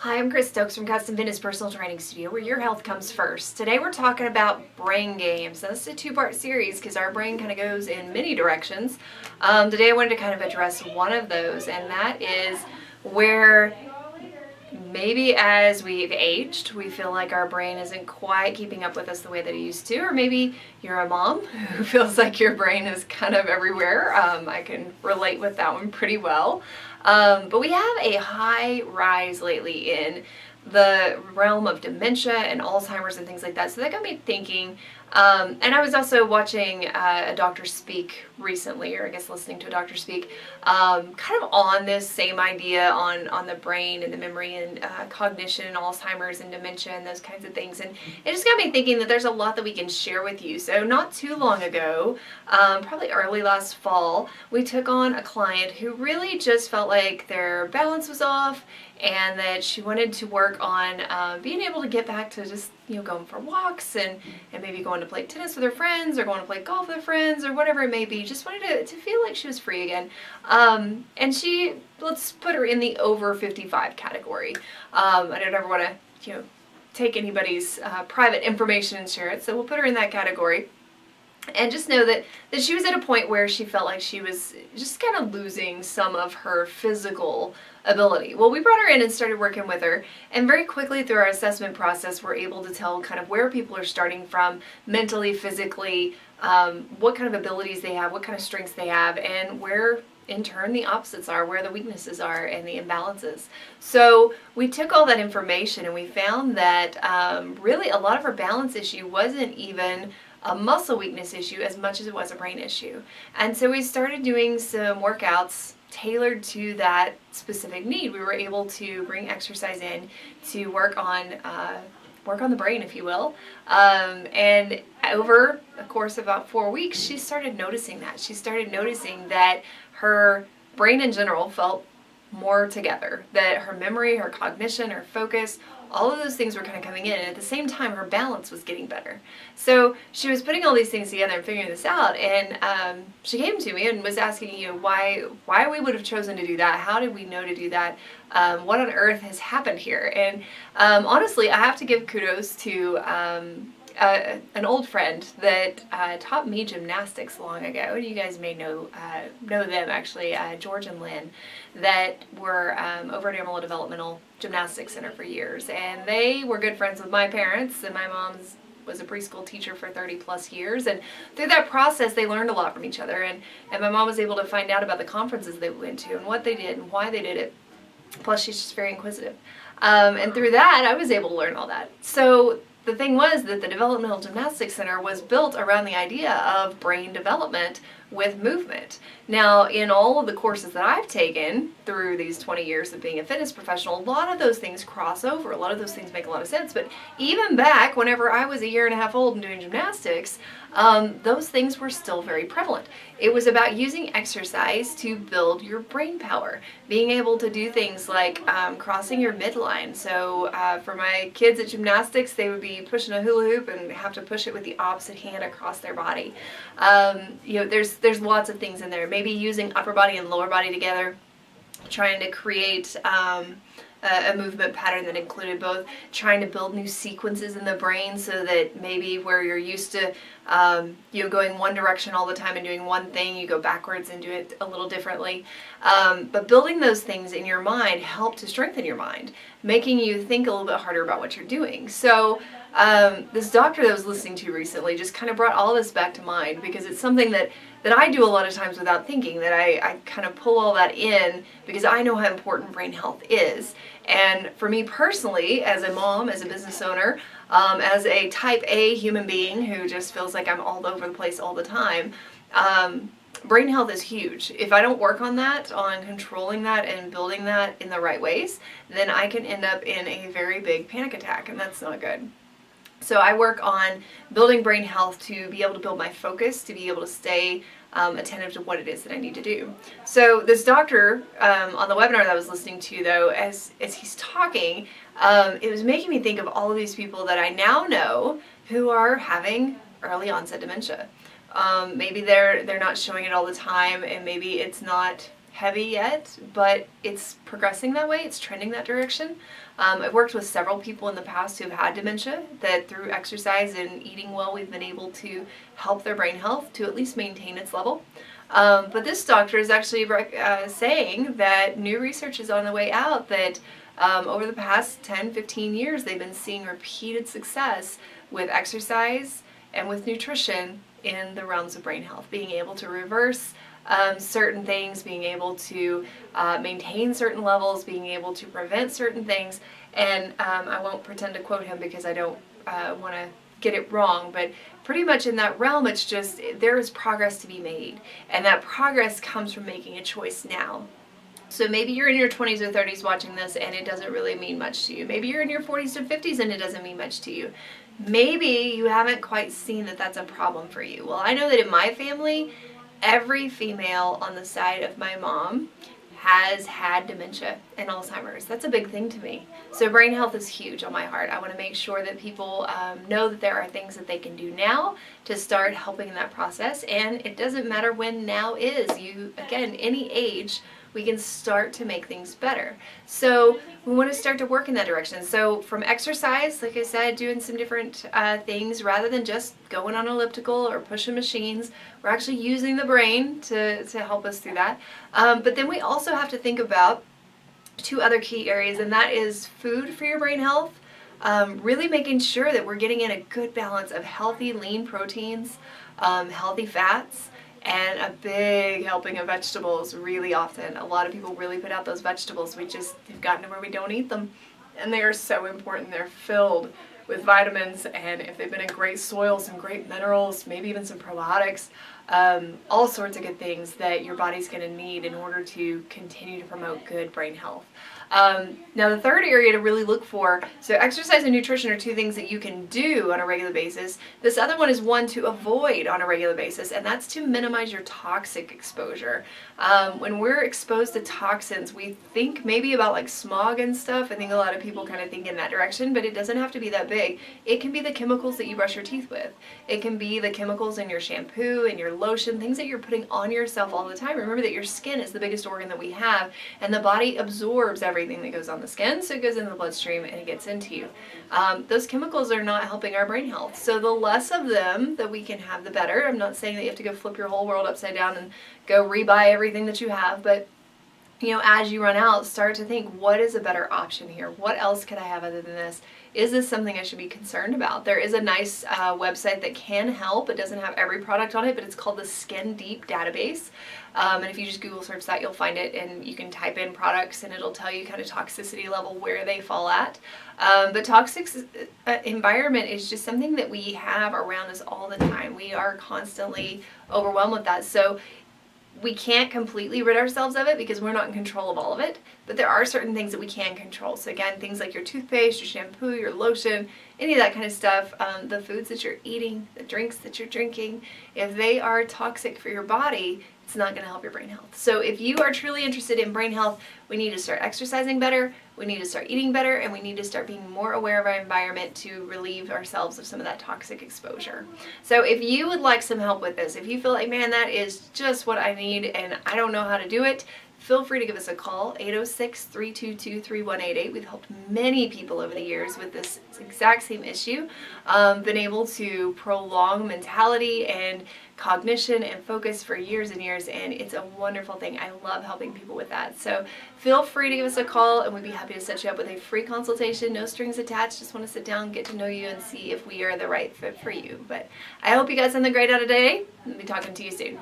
Hi, I'm Chris Stokes from Custom Fitness Personal Training Studio, where your health comes first. Today we're talking about brain games. Now, this is a two-part series because our brain kind of goes in many directions. Today I wanted to kind of address one of those, and that is where maybe as we've aged, we feel like our brain isn't quite keeping up with us the way that it used to, or maybe you're a mom who feels like your brain is kind of everywhere. I can relate with that one pretty well. But we have a high rise lately in the realm of dementia and Alzheimer's and things like that. So that got me thinking. And I was also watching a doctor speak recently, or I guess listening to a doctor speak, kind of on this same idea on the brain and the memory and cognition and Alzheimer's and dementia and those kinds of things. And it just got me thinking that there's a lot that we can share with you. So not too long ago, probably early last fall, we took on a client who really just felt like their balance was off and that she wanted to work on being able to get back to just, going for walks and maybe going to play tennis with her friends or going to play golf with her friends or whatever it may be. Just wanted to feel like she was free again. And let's put her in the over 55 category. I don't ever want to, take anybody's private information and share it, so we'll put her in that category. And just know that she was at a point where she felt like she was just kind of losing some of her physical ability. Well, we brought her in and started working with her, and very quickly through our assessment process, we're able to tell kind of where people are starting from mentally, physically, what kind of abilities they have, what kind of strengths they have, and where in turn the opposites are, where the weaknesses are and the imbalances. So we took all that information and we found that really a lot of her balance issue wasn't even a muscle weakness issue as much as it was a brain issue. And so we started doing some workouts tailored to that specific need. We were able to bring exercise in to work on the brain, if you will. And over the course of about 4 weeks, she started noticing that. She started noticing that her brain in general felt more together, that her memory, her cognition, her focus, all of those things were kind of coming in, and at the same time her balance was getting better. So she was putting all these things together and figuring this out, and she came to me and was asking, why we would have chosen to do that, how did we know to do that, what on earth has happened here. And honestly, I have to give kudos to an old friend that taught me gymnastics long ago. You guys may know them actually, George and Lynn, that were over at Amarillo Developmental Gymnastics Center for years, and they were good friends with my parents, and my mom's was a preschool teacher for 30 plus years, and through that process they learned a lot from each other, and my mom was able to find out about the conferences they went to and what they did and why they did it. Plus she's just very inquisitive, and through that I was able to learn all that. So the thing was that the Developmental Gymnastics Center was built around the idea of brain development with movement. Now, in all of the courses that I've taken through these 20 years of being a fitness professional, a lot of those things cross over. A lot of those things make a lot of sense. But even back whenever I was a year and a half old and doing gymnastics, those things were still very prevalent. It was about using exercise to build your brain power, being able to do things like crossing your midline. So for my kids at gymnastics, they would be pushing a hula hoop and have to push it with the opposite hand across their body. There's lots of things in there. Maybe using upper body and lower body together, trying to create a movement pattern that included both, trying to build new sequences in the brain so that maybe where you're used to going one direction all the time and doing one thing, you go backwards and do it a little differently. But building those things in your mind help to strengthen your mind, making you think a little bit harder about what you're doing. So this doctor that I was listening to recently just kind of brought all this back to mind, because it's something that I do a lot of times without thinking, that I kind of pull all that in because I know how important brain health is. And for me personally, as a mom, as a business owner, as a type A human being who just feels like I'm all over the place all the time, brain health is huge. If I don't work on that, on controlling that and building that in the right ways, then I can end up in a very big panic attack, and that's not good. So I work on building brain health to be able to build my focus, to be able to stay attentive to what it is that I need to do. So this doctor on the webinar that I was listening to, though, as he's talking, it was making me think of all of these people that I now know who are having early onset dementia. Maybe they're not showing it all the time, and maybe it's not heavy yet, but it's progressing that way. It's trending that direction. I've worked with several people in the past who have had dementia that through exercise and eating well, we've been able to help their brain health to at least maintain its level. But this doctor is actually saying that new research is on the way out that over the past 10, 15 years, they've been seeing repeated success with exercise and with nutrition in the realms of brain health, being able to reverse certain things, being able to maintain certain levels, being able to prevent certain things. And I won't pretend to quote him because I don't want to get it wrong, but pretty much in that realm, it's just there is progress to be made. And that progress comes from making a choice now. So maybe you're in your 20s or 30s watching this and it doesn't really mean much to you. Maybe you're in your 40s or 50s and it doesn't mean much to you. Maybe you haven't quite seen that that's a problem for you. Well, I know that in my family, every female on the side of my mom has had dementia and Alzheimer's. That's a big thing to me. So brain health is huge on my heart. I want to make sure that people know that there are things that they can do now to start helping in that process. And it doesn't matter when now is. You, again, any age, we can start to make things better. So we want to start to work in that direction. So from exercise, like I said, doing some different things rather than just going on elliptical or pushing machines, we're actually using the brain to help us through that. But then we also have to think about two other key areas, and that is food for your brain health. Really making sure that we're getting in a good balance of healthy, lean proteins, healthy fats, and a big helping of vegetables really often. A lot of people really put out those vegetables. We just have gotten to where we don't eat them. And they are so important. They're filled with vitamins, and if they've been in great soil, some great minerals, maybe even some probiotics, all sorts of good things that your body's going to need in order to continue to promote good brain health. Now the third area to really look for, so exercise and nutrition are two things that you can do on a regular basis. This other one is one to avoid on a regular basis, and that's to minimize your toxic exposure. When we're exposed to toxins, we think maybe about like smog and stuff. I think a lot of people kind of think in that direction, but it doesn't have to be that big. It can be the chemicals that you brush your teeth with. It can be the chemicals in your shampoo and your lotion, things that you're putting on yourself all the time. Remember that your skin is the biggest organ that we have, and the body absorbs everything that goes on the skin, so it goes in the bloodstream and it gets into you. Those chemicals are not helping our brain health. So the less of them that we can have, the better. I'm not saying that you have to go flip your whole world upside down and go rebuy everything that you have, but as you run out, start to think, what is a better option here? What else could I have other than this? Is this something I should be concerned about? There is a nice website that can help. It doesn't have every product on it, but it's called the Skin Deep Database. And if you just Google search that, you'll find it, and you can type in products and it'll tell you kind of toxicity level, where they fall at. But toxic environment is just something that we have around us all the time. We are constantly overwhelmed with that. So we can't completely rid ourselves of it because we're not in control of all of it, but there are certain things that we can control. So again, things like your toothpaste, your shampoo, your lotion, any of that kind of stuff, the foods that you're eating, the drinks that you're drinking, if they are toxic for your body, it's not going to help your brain health. So if you are truly interested in brain health, we need to start exercising better, we need to start eating better, and we need to start being more aware of our environment to relieve ourselves of some of that toxic exposure. So if you would like some help with this, if you feel like, man, that is just what I need and I don't know how to do it, feel free to give us a call, 806-322-3188. We've helped many people over the years with this exact same issue, been able to prolong mentality and cognition and focus for years and years, and it's a wonderful thing. I love helping people with that. So feel free to give us a call, and we'd be happy to set you up with a free consultation, no strings attached. Just want to sit down, get to know you, and see if we are the right fit for you. But I hope you got something great out of today. I'll be talking to you soon.